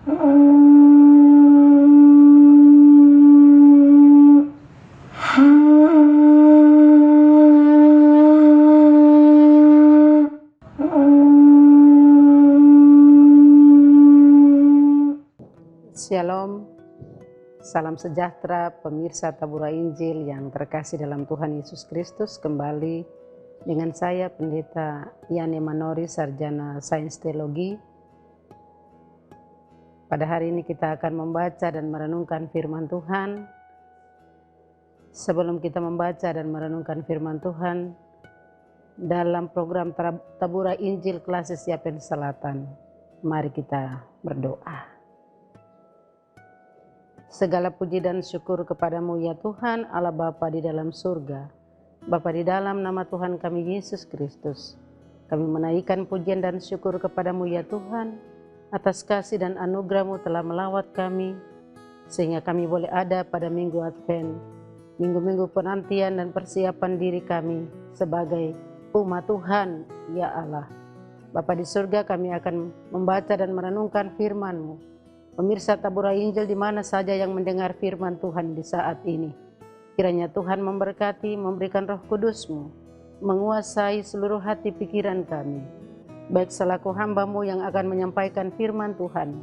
Shalom, salam sejahtera pemirsa Tabura Injil yang terkasih dalam Tuhan Yesus Kristus. Kembali dengan saya Pendeta Yani Manori, Sarjana Sains Teologi. Pada hari ini kita akan membaca dan merenungkan firman Tuhan. Sebelum kita membaca dan merenungkan firman Tuhan, dalam program Tabura Injil Klasis Yapen Selatan, mari kita berdoa. Segala puji dan syukur kepadamu ya Tuhan, Allah Bapa di dalam surga. Bapa di dalam nama Tuhan kami Yesus Kristus, kami menaikkan pujian dan syukur kepadamu ya Tuhan, atas kasih dan anugerah-Mu telah melawat kami, sehingga kami boleh ada pada minggu Advent, minggu-minggu penantian dan persiapan diri kami sebagai umat Tuhan ya Allah. Bapa di surga, kami akan membaca dan merenungkan firman-Mu. Pemirsa Tabura Injil di mana saja yang mendengar firman Tuhan di saat ini, kiranya Tuhan memberkati, memberikan Roh Kudus-Mu, menguasai seluruh hati pikiran kami, baik selaku hamba-Mu yang akan menyampaikan firman Tuhan,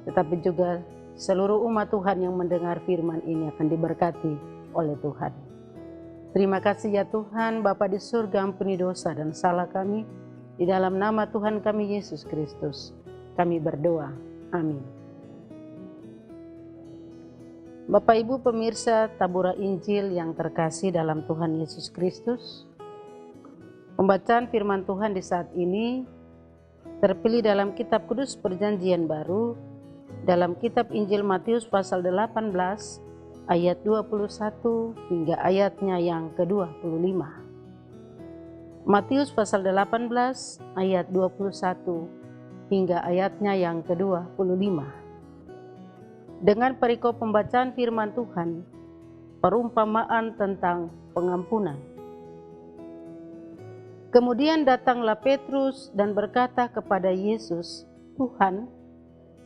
tetapi juga seluruh umat Tuhan yang mendengar firman ini akan diberkati oleh Tuhan. Terima kasih ya Tuhan, Bapa di surga, ampuni dosa dan salah kami, di dalam nama Tuhan kami Yesus Kristus, kami berdoa. Amin. Bapak Ibu pemirsa Tabura Injil yang terkasih dalam Tuhan Yesus Kristus, pembacaan firman Tuhan di saat ini terpilih dalam Kitab Kudus Perjanjian Baru, dalam Kitab Injil Matius pasal 18 ayat 21 hingga ayatnya yang ke-25. Matius pasal 18 ayat 21 hingga ayatnya yang ke-25. Dengan perikop pembacaan firman Tuhan, perumpamaan tentang pengampunan. Kemudian datanglah Petrus dan berkata kepada Yesus, "Tuhan,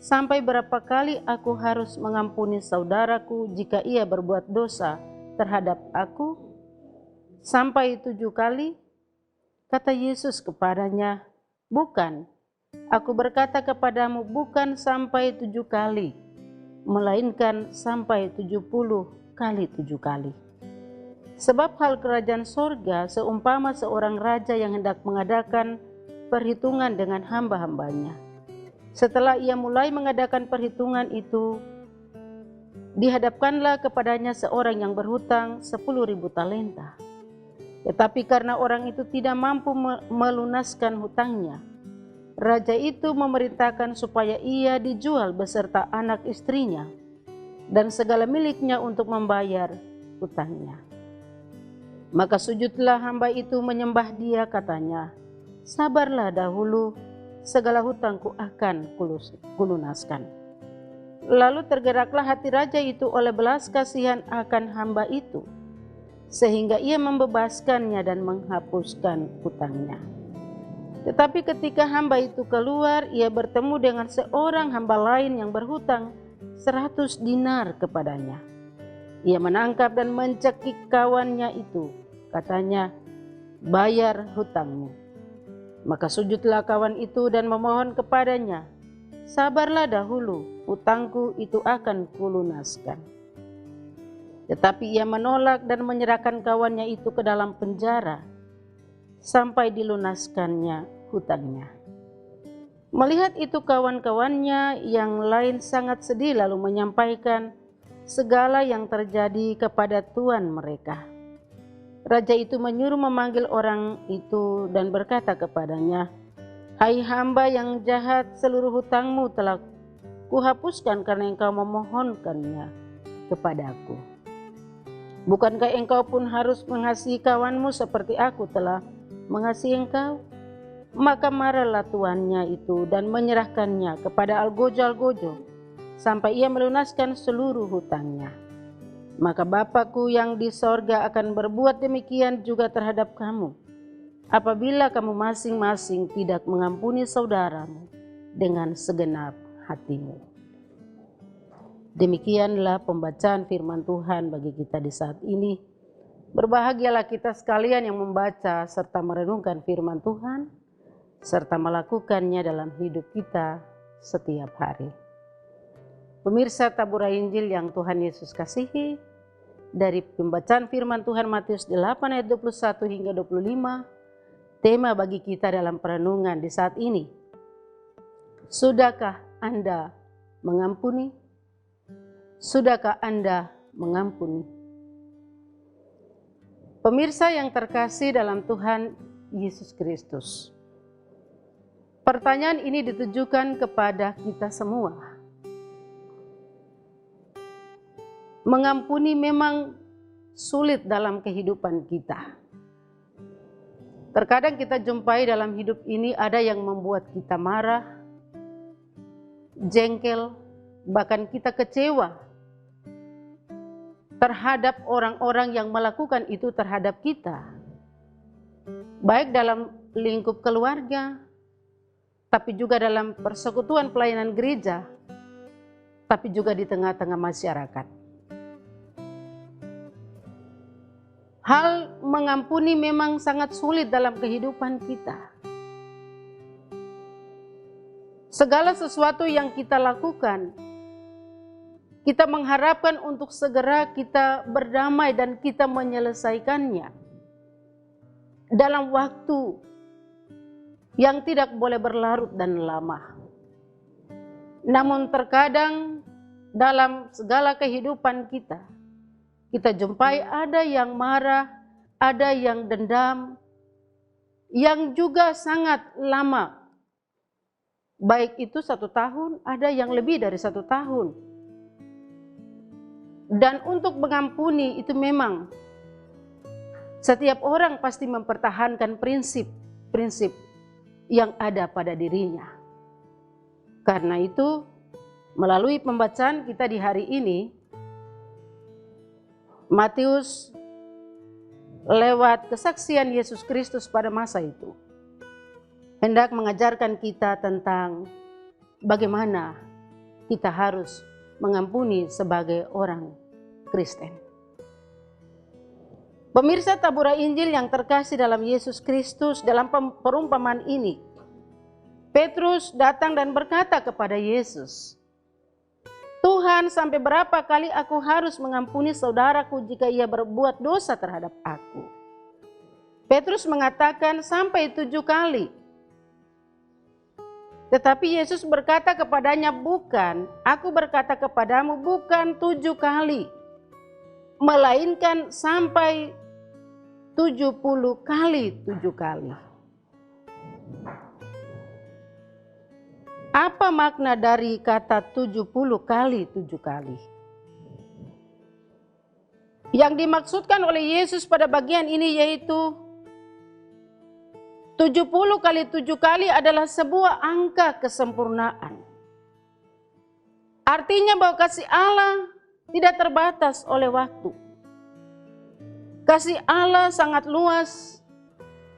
sampai berapa kali aku harus mengampuni saudaraku jika ia berbuat dosa terhadap aku? Sampai 7 kali?" Kata Yesus kepadanya, "Bukan, aku berkata kepadamu, bukan sampai 7 kali. Melainkan sampai 70 kali 7 kali. Sebab hal kerajaan sorga seumpama seorang raja yang hendak mengadakan perhitungan dengan hamba-hambanya. Setelah ia mulai mengadakan perhitungan itu, dihadapkanlah kepadanya seorang yang berhutang 10.000 talenta. Tetapi karena orang itu tidak mampu melunaskan hutangnya, raja itu memerintahkan supaya ia dijual beserta anak istrinya dan segala miliknya untuk membayar hutangnya. Maka sujudlah hamba itu menyembah dia, katanya, "Sabarlah dahulu, segala hutangku akan kulunaskan." Lalu tergeraklah hati raja itu oleh belas kasihan akan hamba itu, sehingga ia membebaskannya dan menghapuskan hutangnya. Tetapi ketika hamba itu keluar, ia bertemu dengan seorang hamba lain yang berhutang 100 dinar kepadanya. Ia menangkap dan mencekik kawannya itu. Katanya, "Bayar hutangmu." Maka sujudlah kawan itu dan memohon kepadanya, "Sabarlah dahulu, hutangku itu akan kulunaskan." Tetapi ia menolak dan menyerahkan kawannya itu ke dalam penjara sampai dilunaskannya hutangnya. Melihat itu kawan-kawannya yang lain sangat sedih, lalu menyampaikan segala yang terjadi kepada tuan mereka. Raja itu menyuruh memanggil orang itu dan berkata kepadanya, "Hai hamba yang jahat, seluruh hutangmu telah kuhapuskan karena engkau memohonkannya kepadaku. Bukankah engkau pun harus mengasihi kawanmu seperti aku telah mengasihi engkau?" Maka marahlah tuannya itu dan menyerahkannya kepada algojo-algojo sampai ia melunaskan seluruh hutangnya. Maka Bapakku yang di sorga akan berbuat demikian juga terhadap kamu, apabila kamu masing-masing tidak mengampuni saudaramu dengan segenap hatimu. Demikianlah pembacaan firman Tuhan bagi kita di saat ini. Berbahagialah kita sekalian yang membaca serta merenungkan firman Tuhan, serta melakukannya dalam hidup kita setiap hari. Pemirsa Tabura Injil yang Tuhan Yesus kasihi, dari pembacaan firman Tuhan Matius 8 ayat 21 hingga 25, tema bagi kita dalam perenungan di saat ini, sudahkah Anda mengampuni? Sudahkah Anda mengampuni? Pemirsa yang terkasih dalam Tuhan Yesus Kristus, pertanyaan ini ditujukan kepada kita semua. Mengampuni memang sulit dalam kehidupan kita. Terkadang kita jumpai dalam hidup ini ada yang membuat kita marah, jengkel, bahkan kita kecewa terhadap orang-orang yang melakukan itu terhadap kita. Baik dalam lingkup keluarga, tapi juga dalam persekutuan pelayanan gereja, tapi juga di tengah-tengah masyarakat. Hal mengampuni memang sangat sulit dalam kehidupan kita. Segala sesuatu yang kita lakukan, kita mengharapkan untuk segera kita berdamai dan kita menyelesaikannya dalam waktu yang tidak boleh berlarut dan lama. Namun terkadang dalam segala kehidupan kita, kita jumpai ada yang marah, ada yang dendam, yang juga sangat lama. Baik itu 1 tahun, ada yang lebih dari 1 tahun. Dan untuk mengampuni itu memang setiap orang pasti mempertahankan prinsip-prinsip yang ada pada dirinya. Karena itu, melalui pembacaan kita di hari ini, Matius lewat kesaksian Yesus Kristus pada masa itu hendak mengajarkan kita tentang bagaimana kita harus mengampuni sebagai orang Kristen. Pemirsa Tabura Injil yang terkasih dalam Yesus Kristus, dalam perumpamaan ini, Petrus datang dan berkata kepada Yesus, "Tuhan, sampai berapa kali aku harus mengampuni saudaraku jika ia berbuat dosa terhadap aku?" Petrus mengatakan sampai 7 kali. Tetapi Yesus berkata kepadanya, "Bukan, aku berkata kepadamu bukan 7 kali, melainkan sampai 70 kali 7 kali." Apa makna dari kata 70 kali 7 kali? Yang dimaksudkan oleh Yesus pada bagian ini yaitu 70 kali 7 kali adalah sebuah angka kesempurnaan. Artinya bahwa kasih Allah tidak terbatas oleh waktu. Kasih Allah sangat luas,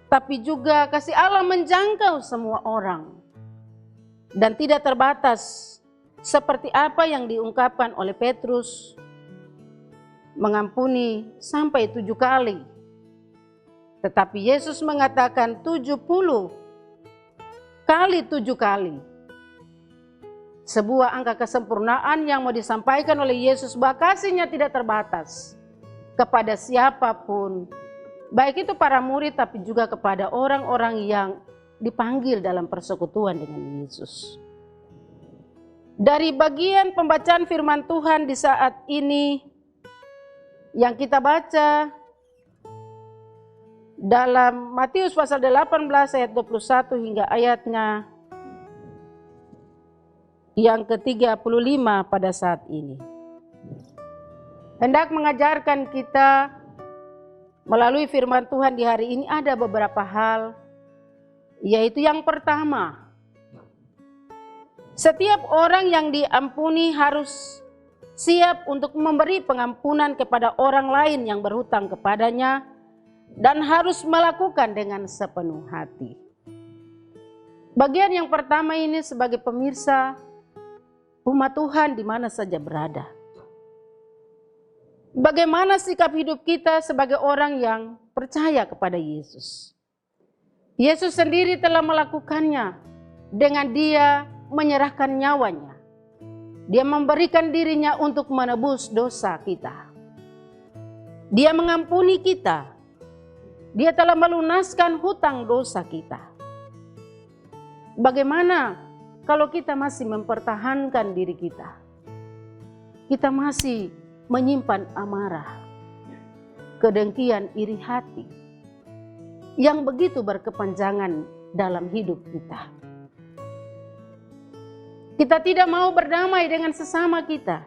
tapi juga kasih Allah menjangkau semua orang. Dan tidak terbatas seperti apa yang diungkapkan oleh Petrus, mengampuni sampai 7 kali. Tetapi Yesus mengatakan 70 kali 7 kali. Sebuah angka kesempurnaan yang mau disampaikan oleh Yesus bahwa kasih-Nya tidak terbatas kepada siapapun, baik itu para murid tapi juga kepada orang-orang yang dipanggil dalam persekutuan dengan Yesus. Dari bagian pembacaan firman Tuhan di saat ini yang kita baca dalam Matius pasal 18 ayat 21 hingga ayatnya yang ke-35 pada saat ini, hendak mengajarkan kita melalui firman Tuhan di hari ini ada beberapa hal, yaitu yang pertama, setiap orang yang diampuni harus siap untuk memberi pengampunan kepada orang lain yang berhutang kepadanya dan harus melakukan dengan sepenuh hati. Bagian yang pertama ini sebagai pemirsa, umat Tuhan di mana saja berada. Bagaimana sikap hidup kita sebagai orang yang percaya kepada Yesus? Yesus sendiri telah melakukannya dengan dia menyerahkan nyawanya. Dia memberikan dirinya untuk menebus dosa kita. Dia mengampuni kita. Dia telah melunaskan hutang dosa kita. Bagaimana kalau kita masih mempertahankan diri kita? Kita masih menyimpan amarah, kedengkian, iri hati yang begitu berkepanjangan dalam hidup kita. Kita tidak mau berdamai dengan sesama kita.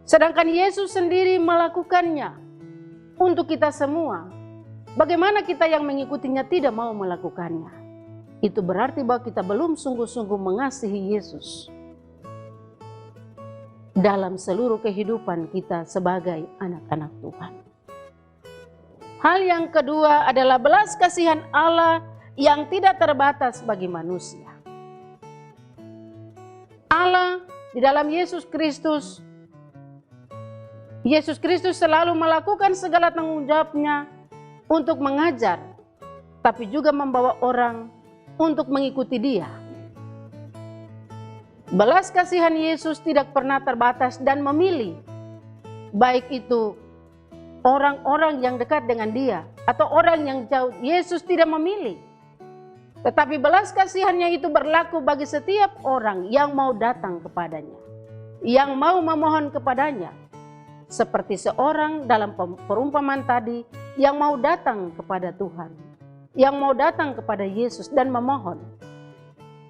Sedangkan Yesus sendiri melakukannya untuk kita semua. Bagaimana kita yang mengikutinya tidak mau melakukannya? Itu berarti bahwa kita belum sungguh-sungguh mengasihi Yesus dalam seluruh kehidupan kita sebagai anak-anak Tuhan. Hal yang kedua adalah belas kasihan Allah yang tidak terbatas bagi manusia. Allah di dalam Yesus Kristus selalu melakukan segala tanggung jawabnya untuk mengajar, tapi juga membawa orang untuk mengikuti dia. Belas kasihan Yesus tidak pernah terbatas dan memilih, baik itu orang-orang yang dekat dengan dia atau orang yang jauh. Yesus tidak memilih. Tetapi belas kasihannya itu berlaku bagi setiap orang yang mau datang kepadanya, yang mau memohon kepadanya. Seperti seorang dalam perumpamaan tadi yang mau datang kepada Tuhan, yang mau datang kepada Yesus dan memohon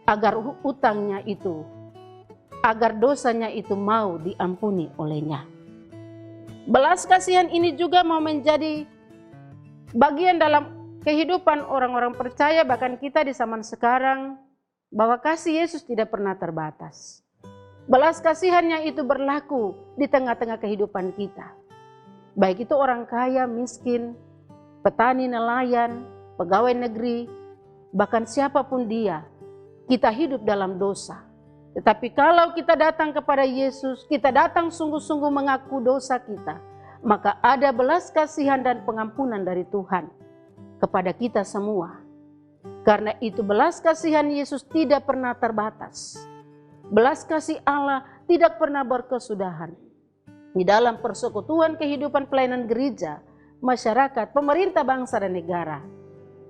agar utangnya itu, agar dosanya itu mau diampuni olehnya. Belas kasihan ini juga mau menjadi bagian dalam kehidupan orang-orang percaya, bahkan kita di zaman sekarang, bahwa kasih Yesus tidak pernah terbatas. Belas kasihannya itu berlaku di tengah-tengah kehidupan kita. Baik itu orang kaya, miskin, petani, nelayan, pegawai negeri, bahkan siapapun dia, kita hidup dalam dosa. Tetapi kalau kita datang kepada Yesus, kita datang sungguh-sungguh mengaku dosa kita, maka ada belas kasihan dan pengampunan dari Tuhan kepada kita semua. Karena itu belas kasihan Yesus tidak pernah terbatas. Belas kasih Allah tidak pernah berkesudahan. Di dalam persekutuan kehidupan pelayanan gereja, masyarakat, pemerintah, bangsa, dan negara,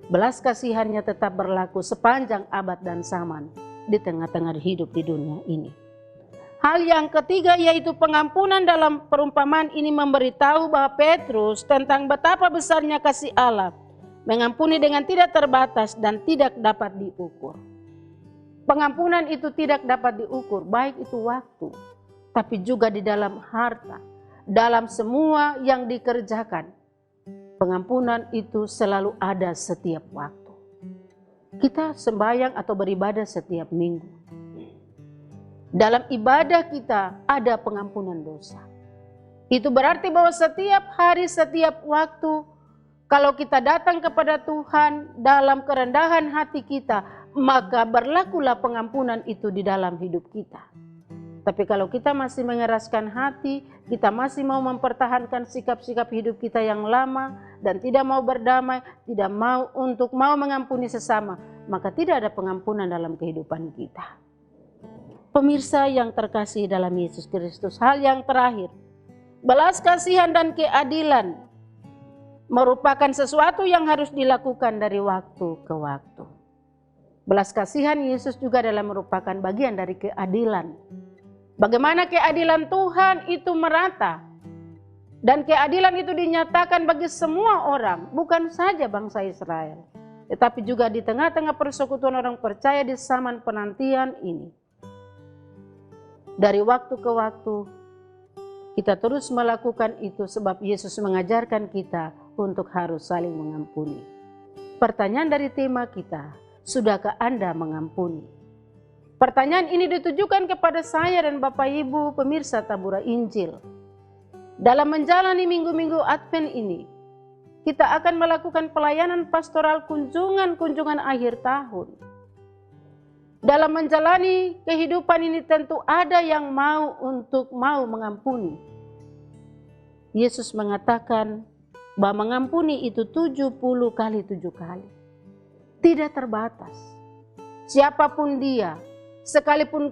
belas kasihannya tetap berlaku sepanjang abad dan zaman di tengah-tengah hidup di dunia ini. Hal yang ketiga yaitu pengampunan. Dalam perumpamaan ini memberitahu bahwa Petrus tentang betapa besarnya kasih Allah, mengampuni dengan tidak terbatas dan tidak dapat diukur. Pengampunan itu tidak dapat diukur, baik itu waktu, tapi juga di dalam harta, dalam semua yang dikerjakan. Pengampunan itu selalu ada setiap waktu. Kita sembahyang atau beribadah setiap minggu. Dalam ibadah kita ada pengampunan dosa. Itu berarti bahwa setiap hari, setiap waktu, kalau kita datang kepada Tuhan dalam kerendahan hati kita, maka berlakulah pengampunan itu di dalam hidup kita. Tapi kalau kita masih mengeraskan hati, kita masih mau mempertahankan sikap-sikap hidup kita yang lama dan tidak mau berdamai, tidak mau mengampuni sesama, maka tidak ada pengampunan dalam kehidupan kita. Pemirsa yang terkasih dalam Yesus Kristus, hal yang terakhir, belas kasihan dan keadilan merupakan sesuatu yang harus dilakukan dari waktu ke waktu. Belas kasihan Yesus juga adalah merupakan bagian dari keadilan. Bagaimana keadilan Tuhan itu merata. Dan keadilan itu dinyatakan bagi semua orang, bukan saja bangsa Israel. Tetapi juga di tengah-tengah persekutuan orang percaya di zaman penantian ini. Dari waktu ke waktu, kita terus melakukan itu sebab Yesus mengajarkan kita untuk harus saling mengampuni. Pertanyaan dari tema kita, sudahkah Anda mengampuni? Pertanyaan ini ditujukan kepada saya dan Bapak Ibu pemirsa Tabura Injil. Dalam menjalani minggu-minggu Advent ini, kita akan melakukan pelayanan pastoral kunjungan-kunjungan akhir tahun. Dalam menjalani kehidupan ini tentu ada yang mau mengampuni. Yesus mengatakan bahwa mengampuni itu 70 kali 7 kali. Tidak terbatas. Siapapun dia, sekalipun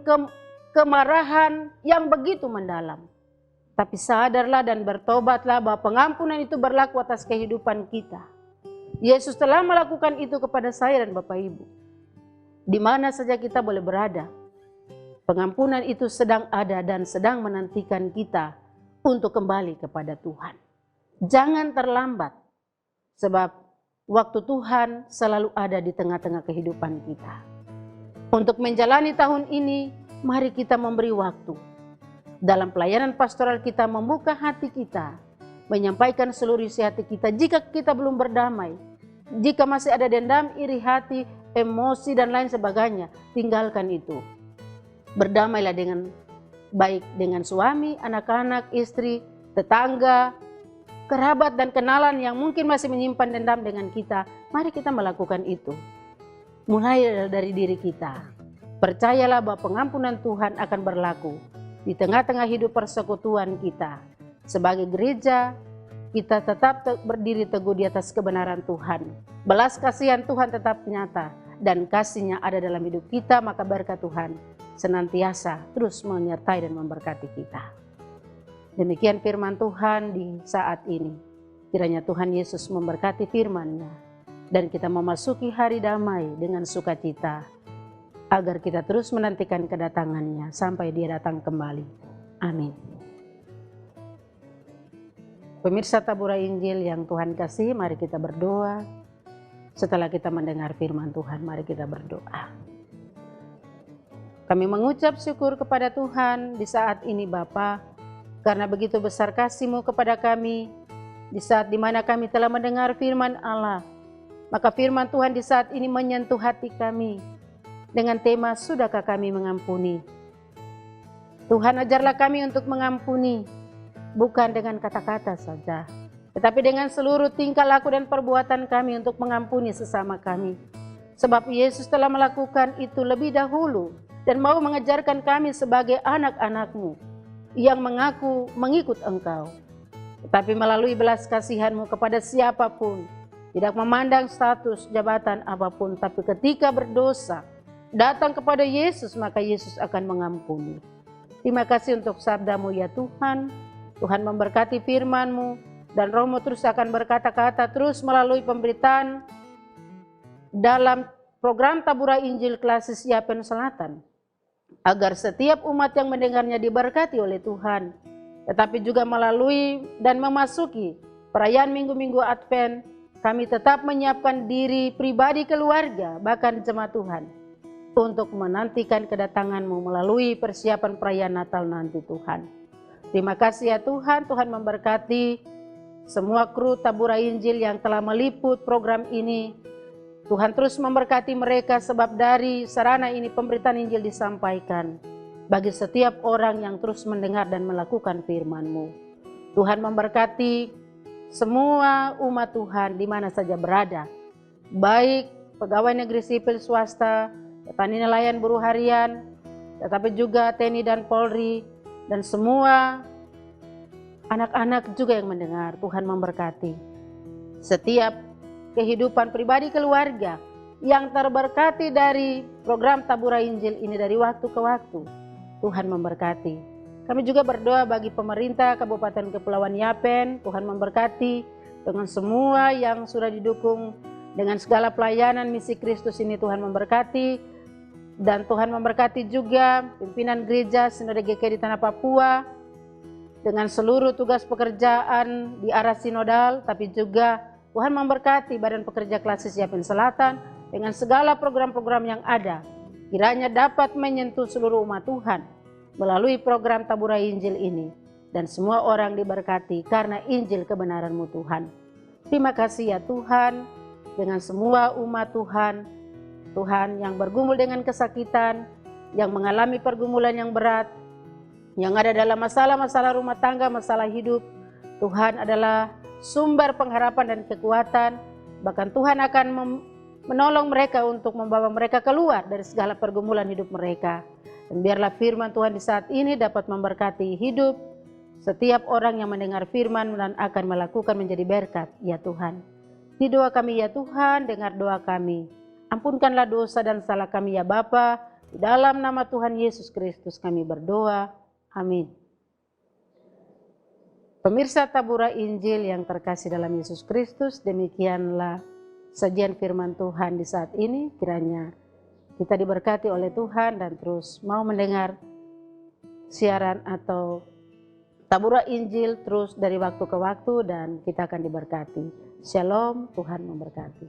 kemarahan yang begitu mendalam. Tapi sadarlah dan bertobatlah bahwa pengampunan itu berlaku atas kehidupan kita. Yesus telah melakukan itu kepada saya dan Bapak Ibu. Di mana saja kita boleh berada, pengampunan itu sedang ada dan sedang menantikan kita untuk kembali kepada Tuhan. Jangan terlambat, sebab waktu Tuhan selalu ada di tengah-tengah kehidupan kita. Untuk menjalani tahun ini, mari kita memberi waktu. Dalam pelayanan pastoral kita membuka hati kita, menyampaikan seluruh isi hati kita. Jika kita belum berdamai, jika masih ada dendam, iri hati, emosi dan lain sebagainya, tinggalkan itu. Berdamailah dengan baik dengan suami, anak-anak, istri, tetangga, kerabat dan kenalan yang mungkin masih menyimpan dendam dengan kita. Mari kita melakukan itu. Mulai dari diri kita. Percayalah bahwa pengampunan Tuhan akan berlaku di tengah-tengah hidup persekutuan kita. Sebagai gereja, kita tetap berdiri teguh di atas kebenaran Tuhan. Belas kasihan Tuhan tetap nyata dan kasih-Nya ada dalam hidup kita, maka berkat Tuhan senantiasa terus menyertai dan memberkati kita. Demikian firman Tuhan di saat ini. Kiranya Tuhan Yesus memberkati firman-Nya dan kita memasuki hari damai dengan sukacita, agar kita terus menantikan kedatangan-Nya sampai Dia datang kembali. Amin. Pemirsa Tabura Injil yang Tuhan kasih, mari kita berdoa. Setelah kita mendengar firman Tuhan, mari kita berdoa. Kami mengucap syukur kepada Tuhan di saat ini Bapa, karena begitu besar kasih-Mu kepada kami, di saat dimana kami telah mendengar firman Allah. Maka firman Tuhan di saat ini menyentuh hati kami dengan tema, sudahkah kami mengampuni? Tuhan, ajarlah kami untuk mengampuni, bukan dengan kata-kata saja, tetapi dengan seluruh tingkah laku dan perbuatan kami untuk mengampuni sesama kami. Sebab Yesus telah melakukan itu lebih dahulu dan mau mengajarkan kami sebagai anak-anak-Mu yang mengaku mengikut Engkau. Tetapi melalui belas kasihan-Mu kepada siapapun, tidak memandang status, jabatan apapun, tapi ketika berdosa, datang kepada Yesus, maka Yesus akan mengampuni. Terima kasih untuk sabda-Mu ya Tuhan. Tuhan memberkati firman-Mu, dan Roh-Mu terus akan berkata-kata terus melalui pemberitaan dalam program Tabura Injil Klasis Yapen Selatan, agar setiap umat yang mendengarnya diberkati oleh Tuhan, tetapi juga melalui dan memasuki perayaan minggu-minggu Advent, kami tetap menyiapkan diri pribadi, keluarga, bahkan jemaat Tuhan untuk menantikan kedatangan-Mu melalui persiapan perayaan Natal nanti Tuhan. Terima kasih ya Tuhan, Tuhan memberkati semua kru Tabura Injil yang telah meliput program ini. Tuhan terus memberkati mereka, sebab dari sarana ini pemberitaan Injil disampaikan bagi setiap orang yang terus mendengar dan melakukan firman-Mu. Tuhan memberkati semua umat Tuhan di mana saja berada, baik pegawai negeri sipil swasta, petani nelayan buruh harian, tetapi juga TNI dan Polri, dan semua anak-anak juga yang mendengar. Tuhan memberkati setiap kehidupan pribadi keluarga yang terberkati dari program Tabura Injil ini dari waktu ke waktu. Tuhan memberkati. Kami juga berdoa bagi pemerintah Kabupaten Kepulauan Yapen. Tuhan memberkati dengan semua yang sudah didukung dengan segala pelayanan misi Kristus ini. Tuhan memberkati, dan Tuhan memberkati juga pimpinan gereja Sinode GKI di Tanah Papua dengan seluruh tugas pekerjaan di arah sinodal, tapi juga Tuhan memberkati Badan Pekerja Klasis Yapen Selatan dengan segala program-program yang ada, kiranya dapat menyentuh seluruh umat Tuhan melalui program Tabura Injil ini, dan semua orang diberkati karena Injil kebenaran-Mu Tuhan. Terima kasih ya Tuhan, dengan semua umat Tuhan, Tuhan yang bergumul dengan kesakitan, yang mengalami pergumulan yang berat, yang ada dalam masalah-masalah rumah tangga, masalah hidup. Tuhan adalah sumber pengharapan dan kekuatan. Bahkan Tuhan akan menolong mereka untuk membawa mereka keluar dari segala pergumulan hidup mereka. Dan biarlah firman Tuhan di saat ini dapat memberkati hidup setiap orang yang mendengar firman dan akan melakukan menjadi berkat, ya Tuhan. Di doa kami ya Tuhan, dengar doa kami. Ampunkanlah dosa dan salah kami ya Bapa. Di dalam nama Tuhan Yesus Kristus kami berdoa. Amin. Pemirsa Tabura Injil yang terkasih dalam Yesus Kristus, demikianlah sajian firman Tuhan di saat ini. Kiranya kita diberkati oleh Tuhan dan terus mau mendengar siaran atau Tabura Injil terus dari waktu ke waktu dan kita akan diberkati. Shalom, Tuhan memberkati.